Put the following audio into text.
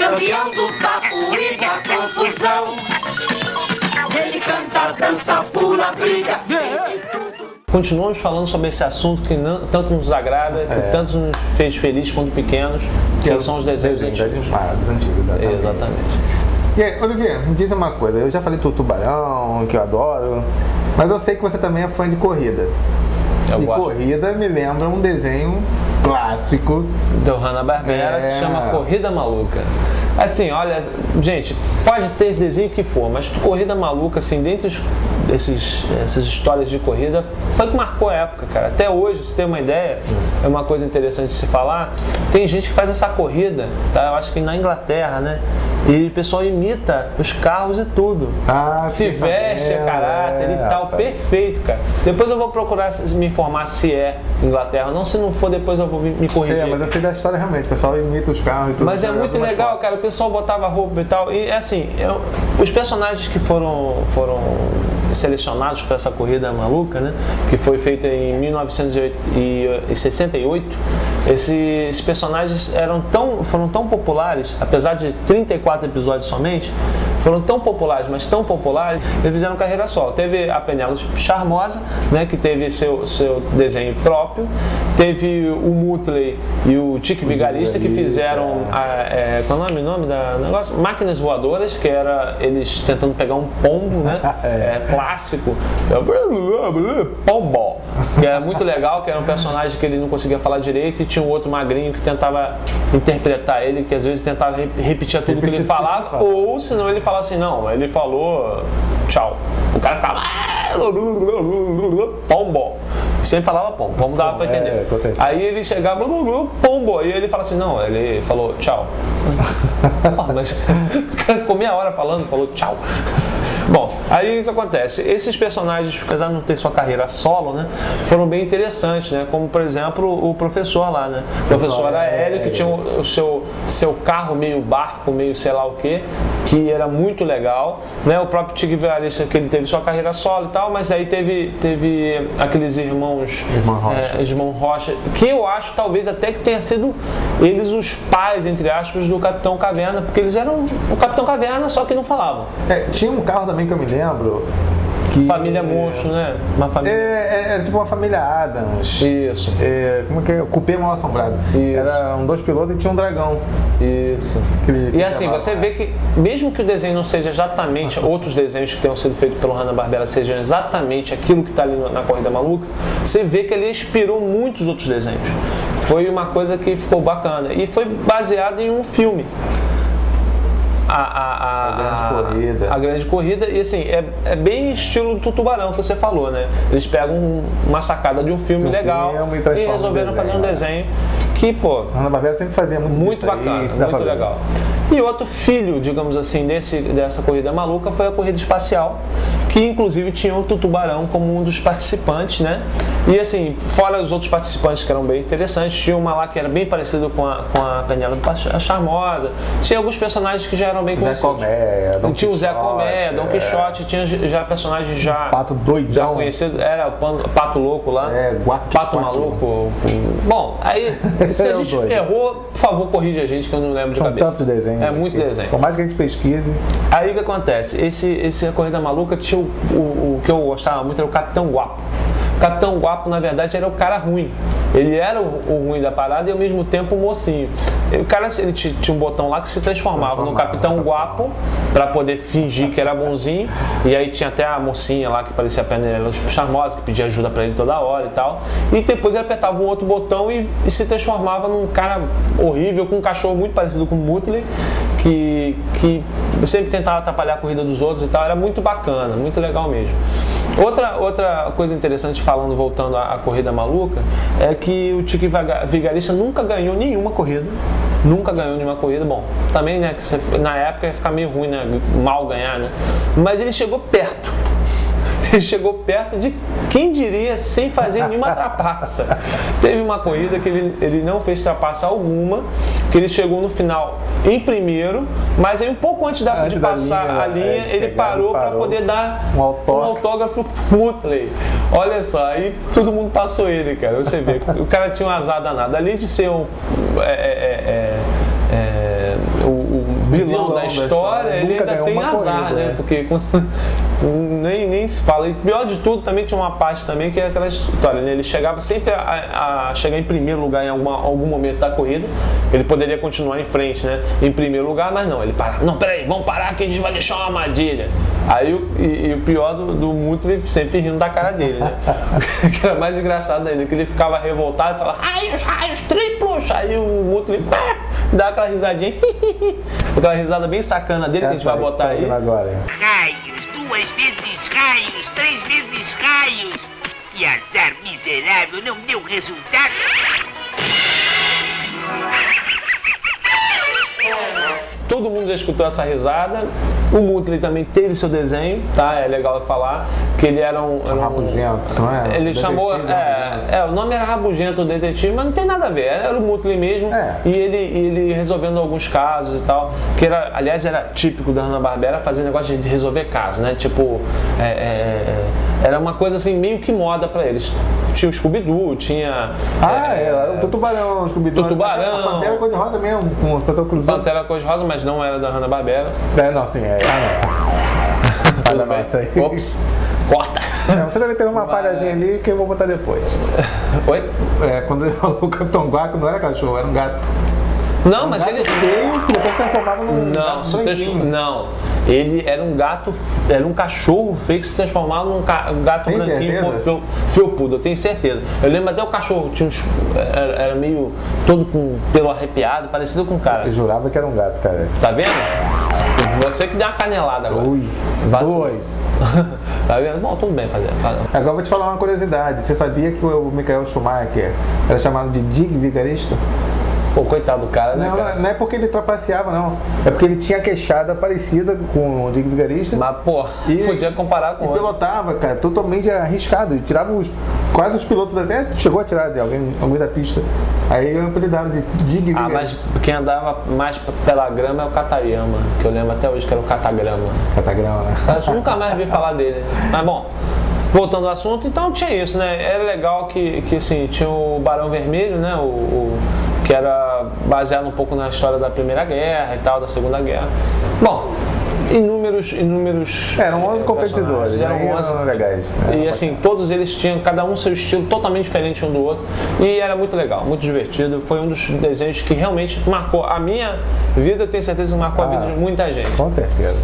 campeão do papo e da confusão. Ele canta, dança, pula, briga. Continuamos falando sobre esse assunto que tanto nos agrada, que tanto nos fez felizes quando pequenos, que são os desenhos antigos. Exatamente. E aí, Olivier, me diz uma coisa, eu já falei do Tubarão, que eu adoro, mas eu sei que você também é fã de corrida. Eu gosto. Corrida me lembra um desenho clássico do Hanna-Barbera que se chama Corrida Maluca. Assim, olha, gente, pode ter desenho que for, mas Corrida Maluca, assim, dentre essas histórias de corrida, foi que marcou a época, cara. Até hoje, você tem uma ideia, é uma coisa interessante de se falar, tem gente que faz essa corrida, tá? Eu acho que na Inglaterra, né? E o pessoal imita os carros e tudo. Se veste a caráter e tal, perfeito, cara. Depois eu vou procurar me informar se é Inglaterra ou não, se não for, depois eu vou me corrigir. Mas eu sei da história realmente, o pessoal imita os carros e tudo. Mas é muito legal, cara, o pessoal botava roupa e tal, e assim, os personagens que foram selecionados para essa corrida maluca, né, que foi feita em 1968, esses personagens foram tão populares, apesar de 34 episódios somente, foram tão populares, mas tão populares, eles fizeram carreira solo. Teve a Penélope Charmosa, né, que teve seu desenho próprio, teve o Muttley e o Tique Vigarista, que fizeram qual é o nome da negócio? Máquinas Voadoras, que era eles tentando pegar um pombo, né? Clássico, Pomball, que era muito legal, que era um personagem que ele não conseguia falar direito, e tinha um outro magrinho que tentava interpretar ele, que às vezes tentava repetir tudo que ele falava, ou senão ele falava assim, não, ele falou tchau, o cara ficava Pomball, sempre falava pombo dava pra entender. Aí ele chegava pombo, e ele fala assim, não, ele falou tchau. Mas o cara ficou meia hora falando, falou tchau. Bom, aí o que acontece? Esses personagens, apesar de não ter sua carreira solo, né, foram bem interessantes, né? Como, por exemplo, o professor lá, né? O professor Aéreo, que tinha o seu carro meio barco, meio sei lá o que era muito legal, né? O próprio Tique Vigarista, que ele teve sua carreira solo e tal, mas aí teve aqueles irmãos Rocha, que eu acho talvez até que tenha sido eles os pais, entre aspas, do Capitão Caverna, porque eles eram o Capitão Caverna, só que não falavam. Tinha um carro também que eu me lembro. Família Monstro, né? Uma família. Era tipo uma família Adams. Isso. Como que é? Cupê Mal Assombrado. Isso. Eram 2 pilotos e tinha um dragão. Isso. E assim, você vê que, mesmo que o desenho não seja exatamente, outros desenhos que tenham sido feitos pelo Hanna-Barbera sejam exatamente aquilo que está ali na Corrida Maluca, você vê que ele inspirou muitos outros desenhos. Foi uma coisa que ficou bacana. E foi baseado em um filme. A Grande Corrida, e assim, é bem estilo do Tubarão que você falou, né? Eles pegam uma sacada de um filme legal e resolveram fazer um desenho que, pô, a Hanna-Barbera sempre fazia muito bacana, muito legal. E outro filho, digamos assim, dessa corrida maluca foi a corrida espacial, que inclusive tinha o Tubarão como um dos participantes, né? E assim, fora os outros participantes que eram bem interessantes, tinha uma lá que era bem parecida com a Penélope Charmosa, tinha alguns personagens que já eram bem conhecidos. Tinha o Zé Colmé, Dom Quixote, tinha já personagens já Pato doidão, já conhecidos, era o Pato Louco lá, Pato Maluco. Bom, aí se a gente errou, por favor, corrija a gente que eu não lembro de cabeça. Tantos desenhos. É muito desenho. Por mais que a gente pesquise. Aí o que acontece? Essa Corrida Maluca tinha o que eu gostava muito, era o Capitão Guapo. O Capitão Guapo, na verdade, era o cara ruim. Ele era o ruim da parada e ao mesmo tempo o mocinho. O cara, ele tinha um botão lá que se transformava no Capitão Guapo para poder fingir que era bonzinho. E aí tinha até a mocinha lá que parecia a Penélope Charmosa, que pedia ajuda para ele toda hora e tal. E depois ele apertava um outro botão e se transformava num cara horrível, com um cachorro muito parecido com o Muttley, que sempre tentava atrapalhar a corrida dos outros e tal. Era muito bacana, muito legal mesmo. Outra coisa interessante, voltando à Corrida Maluca, é que o Tique Vigarista nunca ganhou nenhuma corrida. Bom, também, né, que na época ia ficar meio ruim, né, mal ganhar, né? Mas ele chegou perto. Ele chegou perto de, quem diria, sem fazer nenhuma trapaça. Teve uma corrida que ele não fez trapaça alguma, que ele chegou no final em primeiro, mas aí um pouco antes de passar a linha, ele parou para poder dar um autógrafo pro Muttley. Olha só, aí todo mundo passou ele, cara. Você vê, o cara tinha um azar danado. Além de ser vilão da história, ele Nunca ainda ganhou tem uma azar, corrida, né? Porque nem se fala. E pior de tudo, também tinha uma parte também que é aquela história, né? Ele chegava sempre a chegar em primeiro lugar em algum momento da corrida. Ele poderia continuar em frente, né? Em primeiro lugar, mas não, ele parava. Não, peraí, vamos parar que a gente vai deixar uma armadilha. Aí o pior do Muttley sempre rindo da cara dele, né? Que era mais engraçado ainda, que ele ficava revoltado e falava, raios triplos! Aí o Muttley dá aquela risadinha, aquela risada bem sacana dele que a gente vai botar aí. Agora. Raios, 2 vezes raios, 3 vezes raios. Que azar miserável, não deu resultado. Todo mundo já escutou essa risada. O Muttley também teve seu desenho, tá? É legal falar que ele era um rabugento, não é? Ele chamou, o nome era Rabugento, o detetive, mas não tem nada a ver. Era o Muttley mesmo. E ele resolvendo alguns casos e tal, que era, aliás, era típico da Hanna-Barbera fazer negócio de resolver casos, né? Tipo, era uma coisa assim meio que moda pra eles. Tinha o Scooby-Doo, tinha o Tubarão, o Scooby-Doo. O Tubarão. A Pantera Cor-de-Rosa mesmo, com o Pantera Cruzado. Pantera Cor-de-Rosa, mas não era da Hanna-Barbera. Não, sim, Olha mais isso aí. Ops, corta. Você deve ter uma falhazinha ali que eu vou botar depois. Oi? Quando ele falou o Capitão Guaco, não era cachorro, era um gato. Não, mas ele veio e depois se transformava num Não, ele era um gato, era um cachorro feio que se transformava num gato branquinho felpudo, eu tenho certeza. Eu lembro até o cachorro tinha era meio todo com pelo arrepiado, parecido com um cara. Eu jurava que era um gato, cara. Tá vendo? Você que deu uma canelada agora. Ui, dois. Tá vendo? Bom, tudo bem fazer. Agora eu vou te falar uma curiosidade. Você sabia que o Michael Schumacher era chamado de Dig Vigarista? Pô, coitado do cara, né? Não é porque ele trapaceava, não. É porque ele tinha queixada parecida com o Dig Vigarista. Mas, pô, podia comparar com o outro. Pilotava, cara, totalmente arriscado. Ele tirava quase os pilotos até chegou a tirar de alguém da pista. Aí eu apelidaram de Dig Vigarista. Mas quem andava mais pela grama é o Katayama, que eu lembro até hoje que era o Katagrama. Katagrama, né? Eu nunca mais vi falar dele. Mas, bom, voltando ao assunto, então tinha isso, né? Era legal que assim, tinha o Barão Vermelho, né? Que era baseado um pouco na história da Primeira Guerra e tal, da Segunda Guerra. Bom, inúmeros eram 11 competidores, eram 11 legais. E assim, todos eles tinham cada um seu estilo totalmente diferente um do outro. E era muito legal, muito divertido. Foi um dos desenhos que realmente marcou a minha vida, tenho certeza que marcou a vida de muita gente. Com certeza.